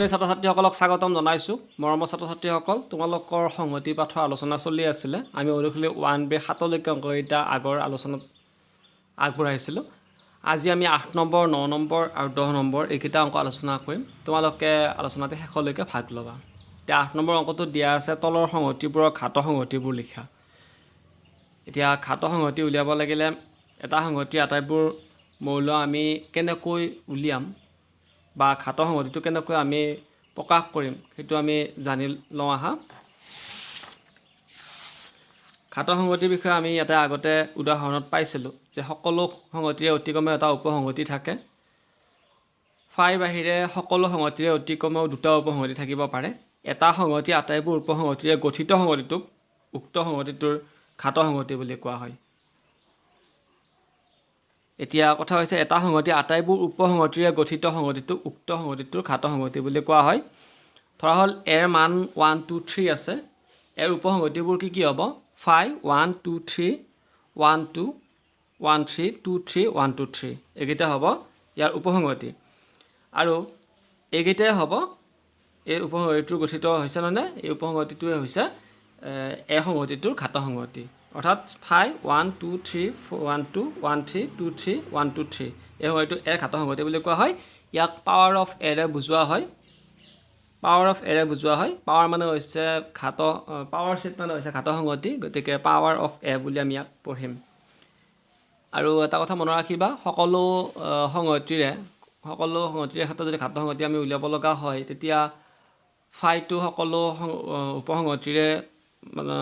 শ্ৰেণীৰ ছাত্ৰ-ছাত্ৰীসকলক স্বাগতম জনাইছোঁ। মৰমৰ ছাত্ৰ-ছাত্ৰীসকল, তোমালোকৰ সংহতি পাঠৰ আলোচনা চলি আছিলে। আমি অনুশীলনী 1B 7লৈকে অংককেইটা আগৰ আলোচনাত আগবঢ়াইছিলোঁ। আজি আমি 8 নম্বৰ, 9 নম্বৰ আৰু 10 নম্বৰ এইকেইটা অংক আলোচনা কৰিম। তোমালোকে আলোচনাতে শেষলৈকে ভাগ ল'বা। এতিয়া 8 নম্বৰ অংকটো দিয়া আছে তলৰ সংহতিবোৰৰ ঘাত সংহতিবোৰ লিখা। এতিয়া ঘাত সংহতি উলিয়াব লাগিলে এটা সংহতিৰ আটাইবোৰ মৌল আমি কেনেকৈ উলিয়াম বা ঘাত সংহতিটো কেনেকৈ আমি প্ৰকাশ কৰিম সেইটো আমি জানি লওঁ আহা। ঘাত সংহতিৰ বিষয়ে আমি ইয়াতে আগতে উদাহৰণত পাইছিলোঁ যে সকলো সংহতিৰে অতিকমেও এটা উপসংহতি থাকে। ফাই বাহিৰে সকলো সংহতিৰে অতিকমেও দুটা উপসংহতি থাকিব পাৰে। এটা সংহতি আটাইবোৰ উপসংহতিৰে গঠিত সংহতিটোক উক্ত সংহতিটোৰ ঘাত সংহতি বুলি কোৱা হয়। এতিয়া কথা হৈছে এটা সংহতি আটাইবোৰ উপসংহতিৰে গঠিত সংহতিটোক উক্ত সংহতিটোৰ ঘাত সংহতি বুলি কোৱা হয়। ধৰা হ'ল এৰ মান 1 2 3 আছে। এৰ উপসংহতিবোৰ কি হ'ব? 5 1 2 3 1 2 1 3 2 3 1 2 3 এইকেইটা হ'ব ইয়াৰ উপসংহতি। আৰু এইকেইটাই হ'ব এই উপসংহতিটোৰ গঠিত হৈছে মানে এই উপসংহতিটোৱে হৈছে এই সংহতিটোৰ ঘাত সংহতি। অৰ্থাৎ 5 1 2 3 1 2 1 3 2 3 1 2 3 এই সংহতিটো এৰ ঘাত সংহতি বুলি কোৱা হয়। ইয়াক পাৱাৰ অফ এৰে বুজোৱা হয়। পাৱাৰ অফ এৰে বুজোৱা হয়। পাৱাৰ মানে হৈছে ঘাত, পাৱাৰ ছেট মানে হৈছে ঘাত সংহতি, গতিকে পাৱাৰ অফ এ বুলি আমি ইয়াক পঢ়িম। আৰু এটা কথা মনত ৰাখিবা, সকলো সংহতিৰে ক্ষেত্ৰত যদি ঘাত সংহতি আমি উলিয়াব লগা হয় তেতিয়া ফাইটো সকলো উপসংহতিৰে মানে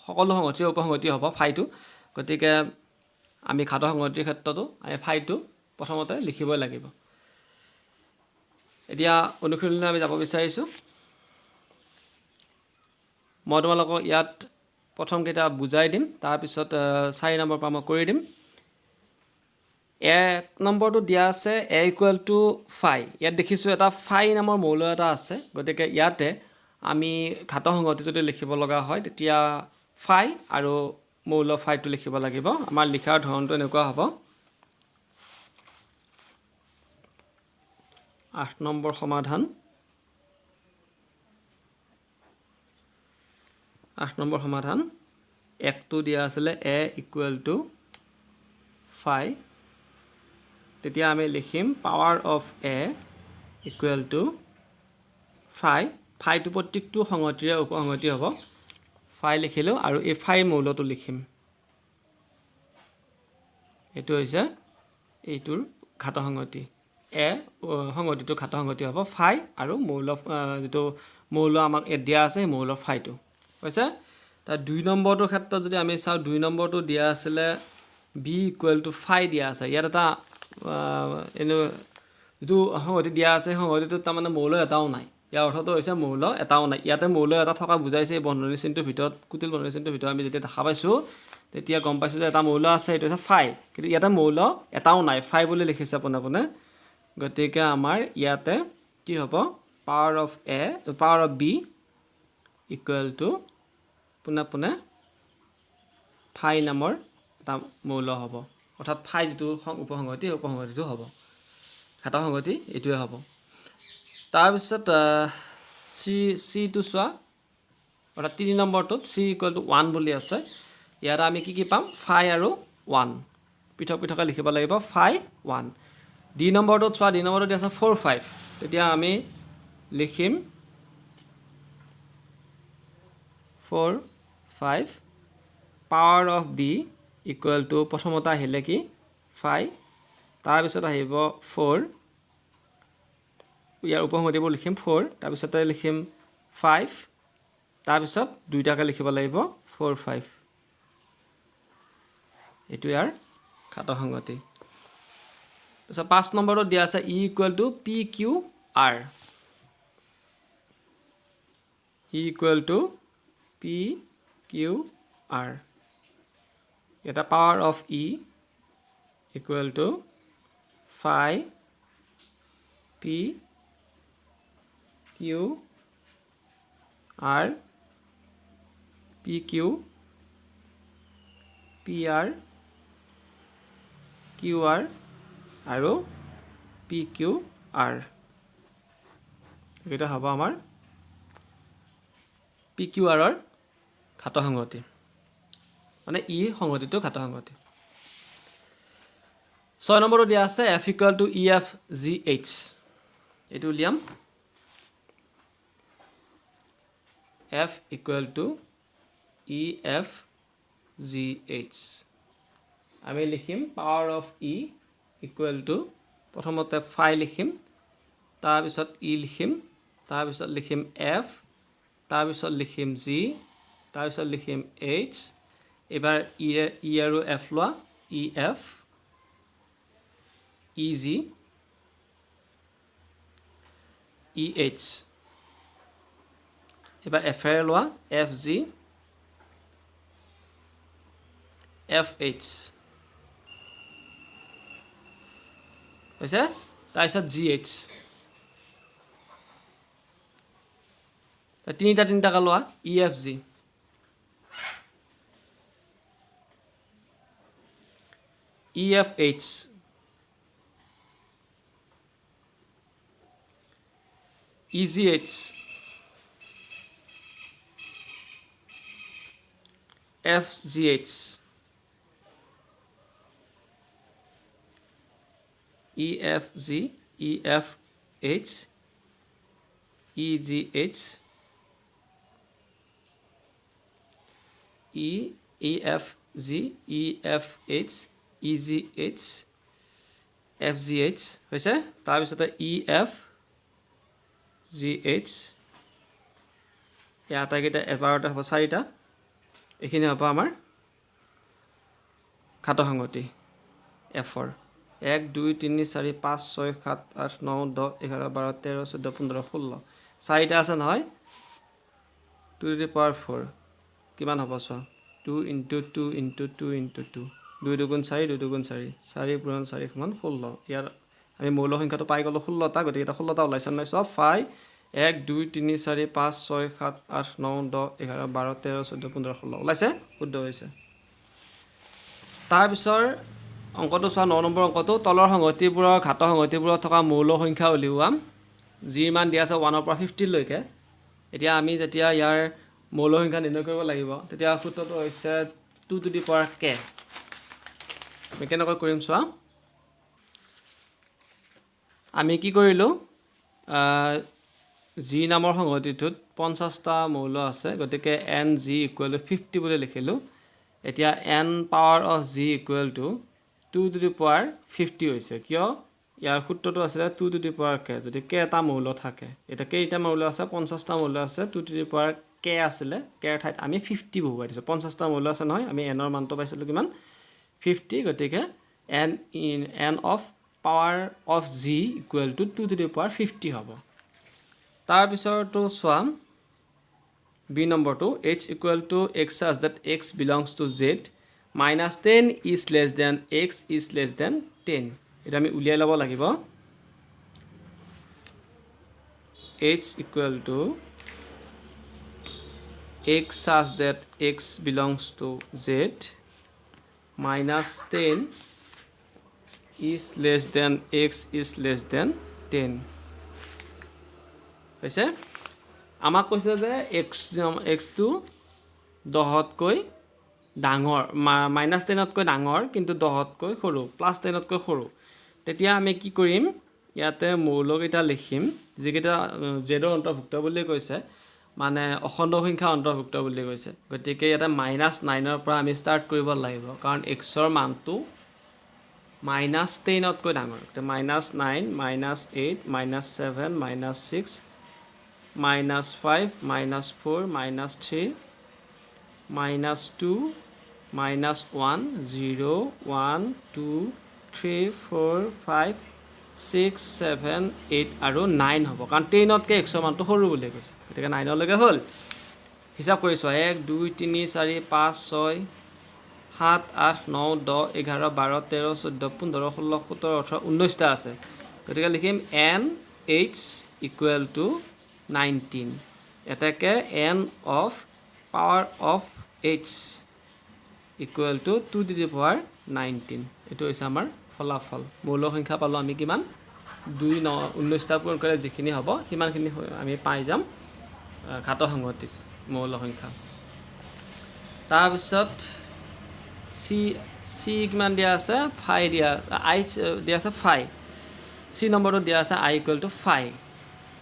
সকলো সংহতিৰে উপসংহতি হ'ব ফাইটো। গতিকে আমি ঘাত সংহতিৰ ক্ষেত্ৰতো আমি ফাইটো প্ৰথমতে লিখিবই লাগিব। এতিয়া অনুশীলনলৈ আমি যাব বিচাৰিছোঁ। মই তোমালোকক ইয়াত প্ৰথমকেইটা বুজাই দিম, তাৰপিছত 4 নম্বৰ পৰা মই কৰি দিম। 1 নম্বৰটো দিয়া আছে এ ইকুৱেল টু ফাই। ইয়াত দেখিছোঁ এটা ফাই নামৰ মৌল এটা আছে। গতিকে ইয়াতে আমি ঘাত সংহতি যদি লিখিব লগা হয় তেতিয়া ফাই আৰু মৌল ফাইটো লিখিব লাগিব। আমাৰ লিখাৰ ধৰণটো এনেকুৱা হ'ব। 8 নম্বৰ সমাধান। 8 নম্বৰ সমাধান। 1টো দিয়া আছিলে এ ইকুৱেল টু ফাই। তেতিয়া আমি লিখিম power of e equal to phi. ফাইটো প্ৰত্যেকটো সংহতিৰে উপসংহতি হ'ব। ফাই লিখিলোঁ আৰু এই ফাই মৌলটো লিখিম। এইটো হৈছে এইটোৰ ঘাত সংহতি। এ সংহতিটোৰ ঘাত সংহতি হ'ব ফাই আৰু মৌল যিটো মৌল আমাক দিয়া আছে সেই মৌল ফাইটো হৈছে। তাৰ 2 নম্বৰটোৰ ক্ষেত্ৰত যদি আমি চাওঁ, 2 নম্বৰটো দিয়া আছিলে বি ইকুৱেল টু ফাই দিয়া আছে। ইয়াত এটা যিটো সংহতি দিয়া আছে সংহতিটোত তাৰমানে মৌল এটাও নাই। ইয়াৰ অৰ্থটো হৈছে মৌল এটাও নাই। ইয়াতে মৌল এটা থকা বুজাইছে এই বন্ধনী চিনটোৰ ভিতৰত, কুটিল বন্ধনী চিনটোৰ ভিতৰত আমি যেতিয়া দেখা পাইছোঁ তেতিয়া গম পাইছোঁ যে এটা মৌল আছে, এইটো হৈছে ফাই। কিন্তু ইয়াতে মৌল এটাও নাই, ফাই বুলি লিখিছে পোনে পোনে। গতিকে আমাৰ ইয়াতে কি হ'ব? Power of B equal to point point ফাই নামৰ এটা মৌল হ'ব। অৰ্থাৎ ফাই যিটো উপসংহতি সেই উপসংহতিটো হ'ব। ঘাত সংহতি এইটোৱে হ'ব। তাৰপিছত চিটো চোৱা, অৰ্থাৎ 3 নম্বৰটোত চি ইকুৱেল টু 1 বুলি আছে। ইয়াত আমি কি পাম? ফাই আৰু 1 পৃথক পৃথকে লিখিব লাগিব। ফাই 1। ডি নম্বৰটোত চোৱা, ডি নম্বৰটোত আছে 4 5। তেতিয়া আমি লিখিম 4 5। Power of D equal to প্ৰথমতে আহিলে কি? ফাই। তাৰপিছত আহিব 4, ইয়াৰ উপসংহতিবোৰ লিখিম 4, তাৰপিছতে লিখিম 5, তাৰপিছত দুইটাকে লিখিব লাগিব 4 5। এইটো ইয়াৰ ঘাত সংহতি। তাৰপিছত 5 নম্বৰটো দিয়া আছে e equal to p q r. E equal to p q r. এটা power of e equal to phi p q r, p q p r q r আৰু পি কিউ আৰ। এইকেইটা হ'ব আমাৰ PQRৰ ঘাত সংহতি মানে ই সংহতিটো ঘাত সংহতি 6 নম্বৰটো দিয়া আছে F = EFGH এইটো উলিয়াম F = EFGH আমি লিখিম পাৱাৰ অফ E = প্ৰথমতে ফাই লিখিম তাৰপিছত E লিখিম তাৰপিছত লিখিম F তাৰপিছত লিখিম G তাৰপিছত লিখিম H এবাৰ E আৰু F লোৱা EF EG EH এবাৰ F লোৱা FG FH হৈছে তাৰপিছত GH তিনিটা লোৱা EFG EFH EGH FGH EFG EFH EGH EFG EFH EGH FGH হৈছে তাৰপিছতে EFGH এই আটাইকেইটা এবাৰতে হ'ব 4টা এইখিনি হ'ব আমাৰ ঘাত সংহতি Fৰ 1 2 3 4 5 6 7 8 9 10 11 12 13 14 15 16 4টা আছে নহয় 2 to the power 4 কিমান হ'ব চোৱা 2 × 2 × 2 × 2 2 দুগুণ 4 2 দুগুণ 4 4 পূৰণ 4 = 16 ইয়াৰ আমি মৌল সংখ্যাটো পাই গ'লো 16টা গতিকে এটা 16টা ওলাইছে নাই সব 5 1 2 3 4 5 6 7 8 9 10 11 12 13 14 15 16 ওলাইছে শুদ্ধ হৈছে তাৰপিছৰ অংকটো চোৱা 9 নম্বৰ অংকটো তলৰ সংহতিবোৰৰ ঘাত সংহতিবোৰত থকা মৌল সংখ্যা উলিওৱাম জিৰ মান দিয়া আছে 1 পৰা 50 লৈকে এতিয়া আমি যেতিয়া ইয়াৰ মৌল সংখ্যা নিৰ্ণয় কৰিব লাগিব তেতিয়া সূত্ৰটো হৈছে 2 to the power k আমি কেনেকৈ কৰিম চোৱা আমি কি কৰিলো g নামৰ সংহতিটোত 50টা মৌল আছে গতিকে NG = 50 বুলি লিখিলো এতিয়া n power of g = 2 to the power 50 হৈছে কিয় ইয়াৰ সূত্ৰটো আছে 2 to the power k যদি k এটা মৌল থাকে এটা কেইটা মৌল আছে 50টা মৌল আছে 2 to the power k আছিলে k ৰ ঠাইত আমি 50 বহুৱাই দিছো 50টা মৌল আছে নহয় আমি n ৰ মানটো পাইছিলো কিমান 50 গতিকে n of power of g = 2 to the power 50 হ'ব তাৰ পিছৰটো চোৱা b নম্বৰটো h = x such that x belongs to z -10 is less than x is less than 10 এটা আমি উলিয়াই ল'ব লাগিব h = x such that x belongs to z -10 is less than x is less than 10 হৈছে আমাক কৈছে যে x টো 10তকৈ ডাঙৰ -10তকৈ ডাঙৰ কিন্তু 10তকৈ সৰু +10তকৈ সৰু তেতিয়া আমি কি কৰিম ইয়াতে মৌলকেইটা লিখিম যিকেইটা জেডৰ অন্তৰ্ভুক্ত বুলি কৈছে মানে অখণ্ড সংখ্যা অন্তৰ্ভুক্ত বুলি কৈছে গতিকে ইয়াতে -9ৰ পৰা আমি ষ্টাৰ্ট কৰিব লাগিব কাৰণ x ৰ মানটো -10তকৈ ডাঙৰ তে -9 -8 -7 -6 -5 -4 -3 -2 -1 0 1 2 3 4 5 6 7 8 আৰু 9 হ'ব কাৰণ 10তকৈ x ৰ মানটো সৰু বুলি কৈছে গতিকে 9লৈকে হ'ল হিচাপ কৰিছো 1 2 3 4 5 6 7 8 9 10 11 12 13 14 15 16 17 18 19টা আছে গতিকে লিখিম n h = 19 এটাকে n of power of h = 2 to the power 19 এটো হৈছে আমাৰ ফলাফল মৌল সংখ্যা পালো আমি কিমান 2 19টা পূৰণ কৰিলে যিখিনি হ'ব সিমানখিনি আমি পাই যাম ঘাত সংহতিত মৌল সংখ্যা তাৰপিছত c কিমান দিয়া আছে 5 দিয়া i দিয়া আছে 5 c নম্বৰটো দিয়া আছে i = 5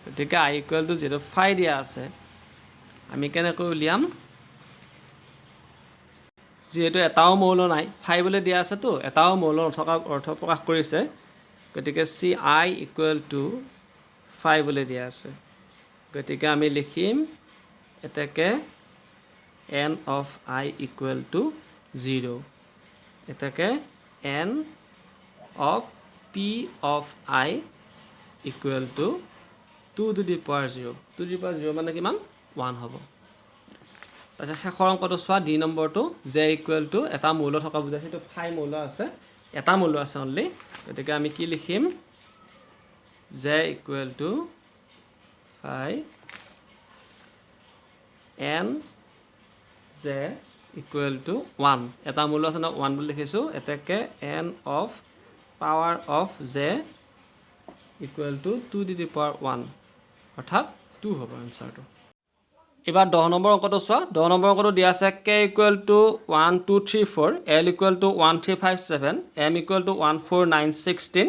গতিকে i = 0 5 দিয়া আছে আমি কেনেকৈ উলিয়াম যেহেতু এটাও মৌল নাই 5 বুলি দিয়া আছে তো এটাও মৌল নথকা অৰ্থ প্ৰকাশ কৰিছে গতিকে c i = 5 বুলি দিয়া আছে গতিকে আমি লিখিম এটাকে n of i = 0 এটাকে n of p of i = 2 to the power 0 2 to the power 0 মানে কিমান 1 হ'ব তাৰপিছত শেষৰ অংকটো চোৱা d নম্বৰটো j = এটা মৌল থকা বুজাইছে তো 5 মৌল আছে এটা মৌল আছে অনলি গতিকে আমি কি লিখিম j = 5 n j = 1 এটা মৌল আছে না 1 বুলি লিখিছো এটাকে n of power of j = 2 to the power 1 অৰ্থাৎ 2 হ'ব আনসাৰটো এবাৰ 10 নম্বৰ অংকটো চোৱা 10 নম্বৰ অংকটো দিয়া আছে k = 1 2 3 4 l = 1 3 5 7 m = 1 4 9 16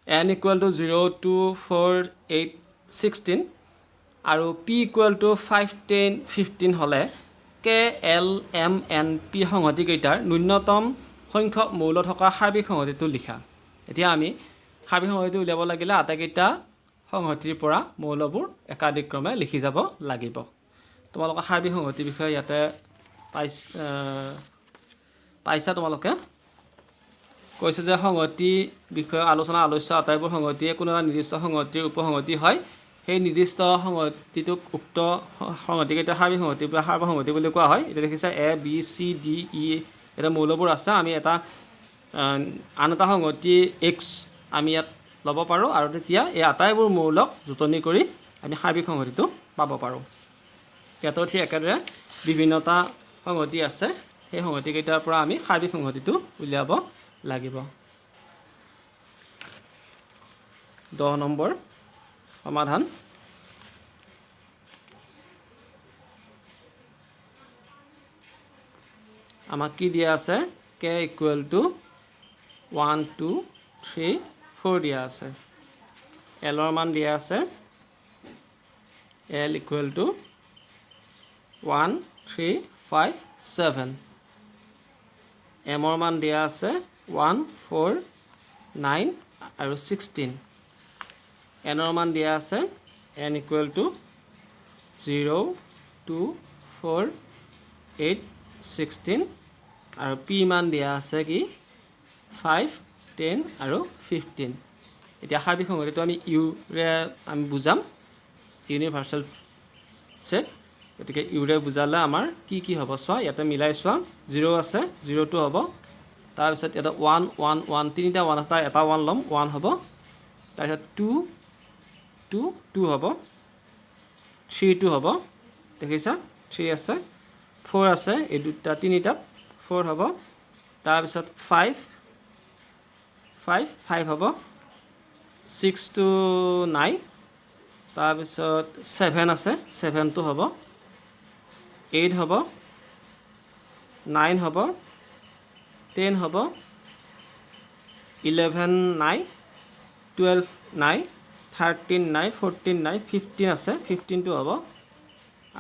n = 0 2 4 8 16 আৰু p = 5 10 15 হলে k l m n p সংহতি কেইটাৰ ন্যূনতম সংখ্যক মৌল থকা সাৰ্বিক সংহতিটো লিখা এতিয়া আমি সাৰ্বিক সংহতি উলিয়াব লাগিলে আটাইকেইটা সংহতিৰ পৰা মৌলবোৰ একাধিক্ৰমে লিখি যাব লাগিব তোমালোকৰ সাৰ্বিক সংহতিৰ বিষয়ে ইয়াতে পাইছা তোমালোকে কৈছে যে সংহতি বিষয়ে আলোচ্য আটাইবোৰ সংহতিয়ে কোনো এটা নিৰ্দিষ্ট সংহতিৰ উপসংহতি হয় সেই নিৰ্দিষ্ট সংহতিটোক উক্ত সংহতিকেইটা সাৰ্বিক সংহতি বা সাৰ্বসংহতি বুলি কোৱা হয় এটা দেখিছা a b c d e এটা মৌলবোৰ আছে আমি এটা আন এটা সংহতি x আমি ইয়াত ল'ব পাৰো আৰু তেতিয়া এই আটাইবোৰ মৌলক জুতনি কৰি আমি সাৰ্বিক সংহতিটো পাব পাৰো ইয়াতো ঠিক একেদৰে বিভিন্নতা সংহতি আছে সেই সংহতি কেইটাৰ পৰা আমি সাৰ্বিক সংহতিটো উলিয়াব লাগিব 10 নম্বৰ সমাধান আমাক কি দিয়া আছে k = 1 2 3 4 দিয়া আছে l ৰ মান দিয়া আছে l = 1 3 5 7 m ৰ মান দিয়া আছে 1 4 9 আৰু 16 n ৰ মান দিয়া আছে n = 0 2 4 8 16 আৰু p মান দিয়া আছে কি 5 10 আৰু 15 এতিয়া সাৰ্বিক সংহতিটো আমি u ৰে আমি বুজাম ইউনিভাৰ্সাল সেট গতিকে u ৰে বুজালে আমাৰ কি হ'ব চোৱা ইয়াতে মিলাই চোৱা 0 আছে 0 2 হ'ব তাৰ পিছত এটা 1 1 1 তিনিটা 1 আছে এটা 1 লম 1 হ'ব তাৰ পিছত 2 2 2 হ'ব 3 2 হ'ব দেখিছা 3 আছে 4 আছে এই দুটা তিনিটা 4 হ'ব তাৰ পিছত 5 5 5 হ'ব 6 to 9 তাৰ পিছত 7 আছে 7 টো হ'ব 8 হ'ব 9 হ'ব 10 হ'ব 11 নাই 12 নাই 13 নাই 14 নাই 15 আছে 15 টো হ'ব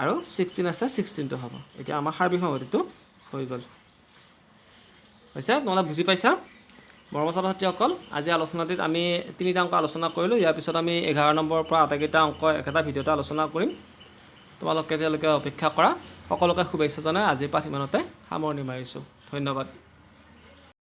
আৰু 16 আছে 16 টো হ'ব এতিয়া আমাৰ সাৰ্বিক সংহতিটো হৈ গ'ল হৈছে তোমালোকে বুজি পাইছা মৰমৰ ছাত্ৰ-ছাত্ৰীসকল আজি আলোচনাটিত আমি তিনিটা অংক আলোচনা কৰিলোঁ ইয়াৰ পিছত আমি 11 নম্বৰৰ পৰা আটাইকেইটা অংক একেটা ভিডিঅ'তে আলোচনা কৰিম তোমালোকে তেতিয়ালৈকে অপেক্ষা কৰা সকলোকে শুভেচ্ছা জনাই আজিৰ পাঠ ইমানতে সামৰণি মাৰিছোঁ ধন্যবাদ